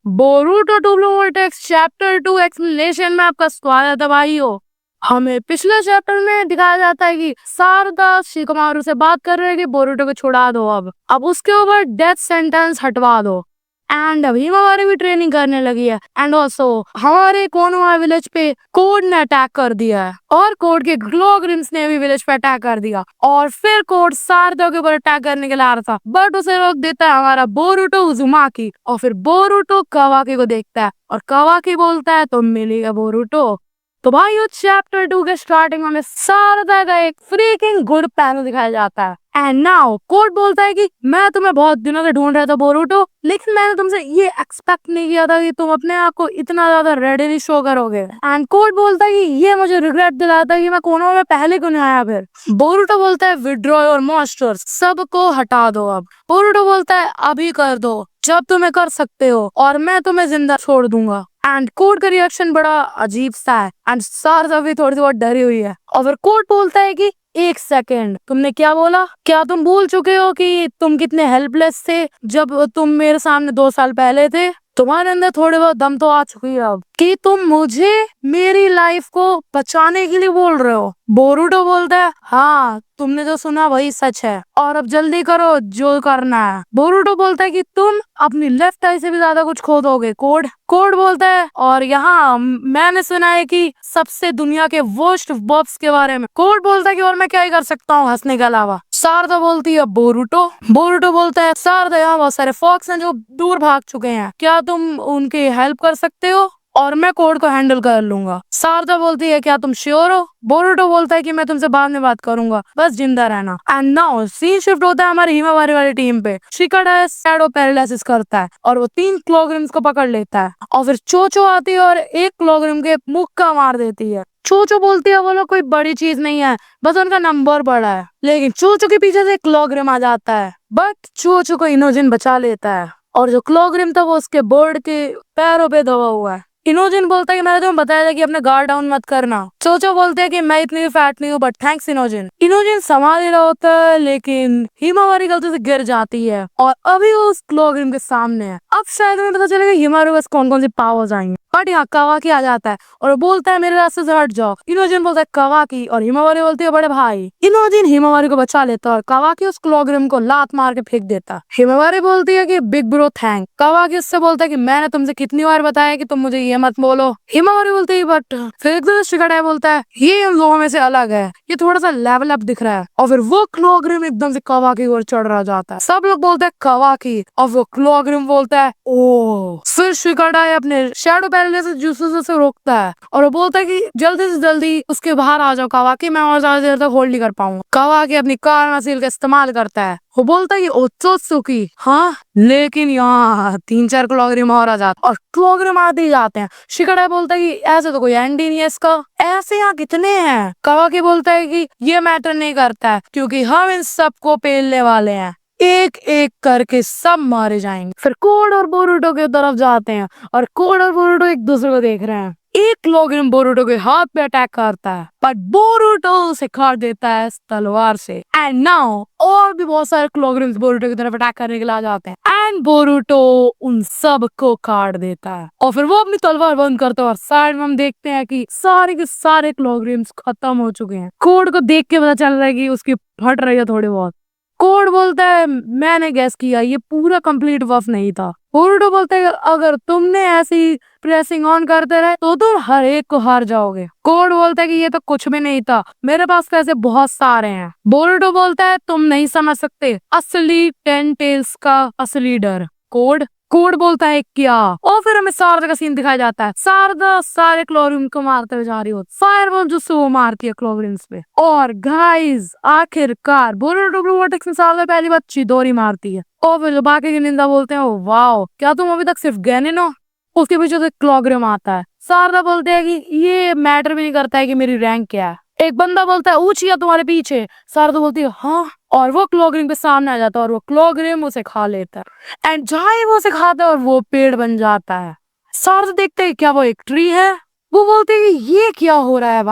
Boruto two vortex chapter 2 explanation में आपका स्वागत है भाइयों। हमें पिछले चैप्टर में दिखाया जाता है कि शारदा शिकोमारू से बात कर रहे हैं कि बोरूटो को छुड़ा दो, अब उसके ऊपर डेथ सेंटेंस हटवा दो। एंड अभी हमारी भी ट्रेनिंग करने लगी है। एंड ऑल्सो हमारे कोनोहा विलेज पे कोड ने अटैक कर दिया है और कोड के ग्लोग्रिम्स ने भी विलेज पे अटैक कर दिया और फिर कोड शारदा के ऊपर अटैक करने के लिए आ रहा था, बट उसे रोक देता है हमारा बोरूटो उजुमाकी। और फिर बोरूटो कावाकी को देखता है और कावाकी बोलता है तुम मिलेगा बोरूटो। तो भाई उस चैप्टर 2 के स्टार्टिंग में हमें शारदा का एक फ्रीकिंग गुड पैनल दिखाया जाता है। एंड नाउ कोड बोलता है कि मैं तुम्हें बहुत दिनों से ढूंढ रहा था बोरूटो, लेकिन मैंने तुमसे ये एक्सपेक्ट नहीं किया था कि तुम अपने आप को इतना ज्यादा रेडी शो करोगे। एंड कोड बोलता है कि ये मुझे रिग्रेट दिलाता है कि मैं कोनोहा में पहले क्यों नहीं आया। फिर बोरूटो बोलता है विड्रॉ योर मॉन्स्टर्स, सबको हटा दो। अब बोरूटो बोलता है अभी कर दो जब तुम्हें कर सकते हो और मैं तुम्हें जिंदा छोड़ दूंगा। एंड कोड का रिएक्शन बड़ा अजीब सा है एंड शारदा भी थोड़ी बहुत डरी हुई है। और फिर कोड बोलता है कि एक सेकेंड, तुमने क्या बोला? क्या तुम भूल चुके हो कि तुम कितने हेल्पलेस थे जब तुम मेरे सामने 2 साल पहले थे? तुम्हारे अंदर थोड़े बहुत दम तो आ चुकी है अब कि तुम मुझे मेरी लाइफ को बचाने के लिए बोल रहे हो। बोरूटो बोलता है हाँ, तुमने जो सुना वही सच है और अब जल्दी करो जो करना है। बोरूटो बोलता है कि तुम अपनी लेफ्ट आई से भी ज्यादा कुछ खो दोगे। कोड कोड बोलता है और यहाँ मैंने सुना है कि सबसे दुनिया के वर्स्ट बॉब्स के बारे में। कोड बोलता है कि और मैं क्या ही कर सकता हूँ हंसने के अलावा। शारदा बोलती है बोरूटो बोरूटो बोलता है शारदा, यहाँ बहुत सारे फॉक्स हैं जो दूर भाग चुके हैं, क्या तुम उनकी हेल्प कर सकते हो और मैं कोड को हैंडल कर लूंगा। शारदा बोलती है क्या तुम श्योर हो? बोरूटो बोलता है कि मैं तुमसे बाद में बात करूंगा, बस जिंदा रहना। एंड नाउ सीन शिफ्ट होता है हमारी हिमावारी वाली टीम पे। शिकाडा शैडो पैरालिसिस करता है और वो 3 क्लोग्रिम्स को पकड़ लेता है और फिर चोचो आती है और एक क्लोग्रिम के मुक्का मार देती है। चोचो बोलती है वो लोग कोई बड़ी चीज नहीं है, बस उनका नंबर बड़ा है। लेकिन चोचो के पीछे से एक क्लोग्रिम आ जाता है, बट चोचो को इनोजिन बचा लेता है और जो क्लोग्रिम था वो उसके बर्ड के पैरों पे दबा हुआ है। इनोजिन बोलता है कि मैंने तुम्हें बताया था कि अपने गार्ड डाउन मत करना। चोचो बोलते हैं कि मैं इतनी फैट नहीं हूँ, बट थैंक्स इनोजिन। इनोजिन संभाल ही रहा होता है लेकिन हिमावारी गलती से गिर जाती है और अभी वो उस क्लोग्रिम के सामने है। अब शायद हमें पता चलेगा हिमावारी के पास कौन कौन सी पावर्स आएंगे। बट यहाँ कावाकी आ जाता है और बोलता है मेरे रास्ते से हट जाओ। इनोजिन बोलता है कावाकी और हिमावारी बोलती है बड़े भाई। इनोजिन हिमावारी को बचा लेता है और कावाकी उस क्लोग्रिम को लात मार के फेंक देता। हिमावारी बोलती है कि बिग ब्रो थैंक। कावाकी उससे बोलता है कि मैंने तुमसे कितनी बार बताया कि तुम मुझे ये मत बोलो। हिमावारी बोलती है बट फिर शिकाडा बोलता है ये उन लोगों में से अलग है, ये थोड़ा सा लेवल अप दिख रहा है। और फिर वो क्लोग्रिम एकदम से कावाकी की ओर चढ़ रहा जाता है। सब लोग बोलते हैं कावाकी और वो क्लोग्रिम बोलता है ओ। फिर शिकाडा अपने शैडो पैरालिसिस जूसुत्सु से रोकता है और वो बोलता है कि जल्दी से जल्दी उसके बाहर आ जाओ कावाकी, मैं और ज्यादा देर तक होल्ड नहीं कर पाऊंगा। कावाकी अपनी कार मसील का इस्तेमाल करता है। वो बोलता है कि ओत्सुत्सुकी हाँ, लेकिन यहाँ 3-4 क्लोग्रिम और आ जाते और क्लोग्रिम आते ही जाते हैं। शिकाडा बोलता है कि ऐसे तो कोई एंड ही नहीं है इसका, ऐसे यहाँ कितने हैं? कावाकी बोलता है कि ये मैटर नहीं करता है क्योंकि हम इन सबको पेलने वाले हैं, एक एक करके सब मारे जाएंगे। फिर कोड और बोरूटो की तरफ जाते हैं और कोड और बोरूटो एक दूसरे को देख रहे हैं। एक क्लोग्रिम बोरूटो के हाथ पे अटैक करता है पर बोरूटो उसे काट देता है तलवार से। एंड नाउ और भी बहुत सारे क्लोग्रिम्स बोरूटो की तरफ अटैक करने के लिए आ जाते हैं एंड बोरूटो उन सब को काट देता है और फिर वो अपनी तलवार बंद करता है और साइड में हम देखते हैं कि सारे के सारे क्लोग्रिम्स खत्म हो चुके हैं। कोड को देख के पता चल रहा है कि उसकी फट रही है थोड़ी बहुत। कोड बोलता है मैंने गैस किया ये पूरा कंप्लीट वफ नहीं था। बोरूटो बोलता है अगर तुमने ऐसी प्रेसिंग ऑन करते रहे तो तुम हर एक को हार जाओगे। कोड बोलता है कि ये तो कुछ भी नहीं था, मेरे पास तो ऐसे बहुत सारे हैं। बोरूटो बोलता है तुम नहीं समझ सकते असली 10 टेल्स का असली डर। कोड कोड बोलता है क्या? और फिर हमें शारदा का सीन दिखाया जाता है। शारदा सारे क्लोरिन को मारते हुए जा रही होती, फायरबॉल जो वो मारती है क्लोरिन्स पे। और गाइस आखिरकार बोरूटो में शारदा पहली बार चिदोरी मारती है और फिर बाकी के निंदा बोलते हैं वाओ क्या तुम अभी तक सिर्फ गैनिन हो? उसके पीछे से क्लोग्रिम आता है। शारदा बोलते हैं कि ये मैटर भी नहीं करता है कि मेरी रैंक क्या है। एक बंदा बोलता है ऊंचिया तुम्हारे पीछे। शारदा बोलती है हाँ, और वो क्लोग्रिम के सामने आ जाता है और वो क्लोग्रिम उसे खा लेता है एंड जहाँ ही वो उसे खाता है और वो पेड़ बन जाता है। शारदा देखते है क्या वो एक ट्री है। वो बोलते है कि ये क्या हो रहा है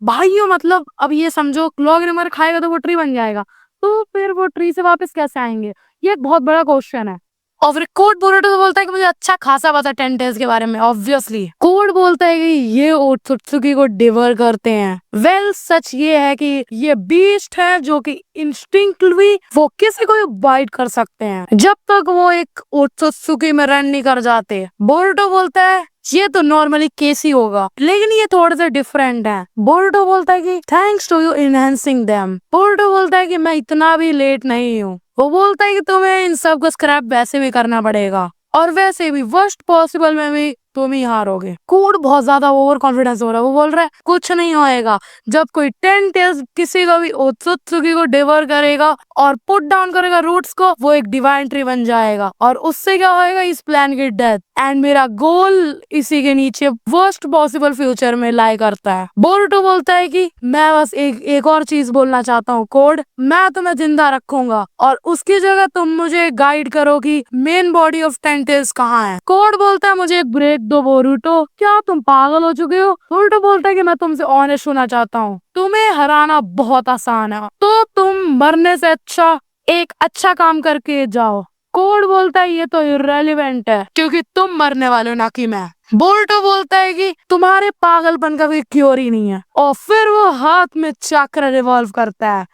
भाइयों, मतलब अब ये समझो क्लोग्रिम अगर खाएगा तो वो ट्री बन जाएगा, तो फिर वो ट्री से वापस कैसे आएंगे? ये एक बहुत बड़ा क्वेश्चन है। और फिर कोड बोरुटो से बोलता है कि मुझे अच्छा खासा पता है 10 टेल्स के बारे में। ऑब्वियसली कोड बोलता है कि ये ओत्सुत्सुकी को डिवर करते हैं। वेल सच ये है कि ये बीस्ट है जो कि इंस्टिंक्टिवली वो किसी को भी बाइट कर सकते हैं जब तक वो एक ओत्सुत्सुकी में रन नहीं कर जाते। बोरुटो बोलता है ये तो नॉर्मली केस ही होगा, लेकिन ये थोड़े से डिफरेंट है। बोरुटो बोलता है कि thanks to you enhancing them. Boruto बोलता है कि मैं इतना भी लेट नहीं हूँ। वो बोलता है कि तुम्हें इन सब को स्क्रैप वैसे भी करना पड़ेगा और वैसे भी वर्स्ट पॉसिबल में भी तुम ही हारोगे। कोड बहुत ज्यादा ओवर कॉन्फिडेंस हो रहा है। वो बोल रहा है कुछ नहीं होएगा। जब कोई 10 टेल्स किसी को भी ओत्सुत्सुकी को डिवर करेगा और पुट डाउन करेगा रूट्स को, वो एक डिवाइन ट्री बन जाएगा और उससे क्या होएगा, इस प्लान की डेथ। एंड मेरा गोल इसी के नीचे वर्स्ट पॉसिबल फ्यूचर में लाई करता है। बोरुटो बोलता है कि मैं बस एक और चीज बोलना चाहता हूँ कोड, मैं तुम्हें जिंदा रखूंगा और उसकी जगह तुम मुझे गाइड करो कि मेन बॉडी ऑफ 10 टेल्स कहाँ है। कोड बोलता है मुझे एक ब्रेक दो बोरुटो, क्या तुम पागल हो चुके हो। बोरुटो बोलता है कि मैं तुमसे ऑनेस्ट होना चाहता हूँ, तुम्हें हराना बहुत आसान है, तो तुम मरने से अच्छा एक अच्छा काम करके जाओ। कोड बोलता है ये तो इररेलेवेंट है क्योंकि तुम मरने वाले हो ना कि मैं। बोरुटो बोलता है कि तुम्हारे पागलपन का कोई क्योर ही नहीं है और फिर वो हाथ में चक्र रिवॉल्व करता है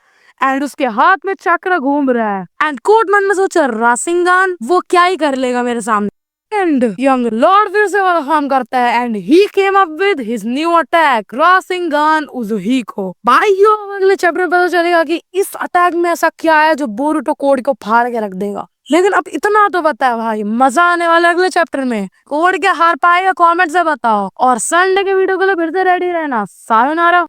एंड उसके हाथ में चक्र घूम रहा है। एंड कोड मन में सोचा रासिंगान वो क्या ही कर लेगा मेरे सामने। एंड यंग लॉर्ड फिर से वेलकम करता है and he came up with his new attack रासिंगान उजुहिको। भाइयों अगले चैप्टर में पता चलेगा कि इस अटैक में ऐसा क्या है जो बोरुटो कोड को फाड़ के रख देगा। लेकिन अब इतना तो पता है भाई, मजा आने वाला अगले चैप्टर में। कोड क्या हार पाएगा कमेंट से बताओ और संडे के वीडियो के लिए फिर से रेडी रहना। सायोनारा।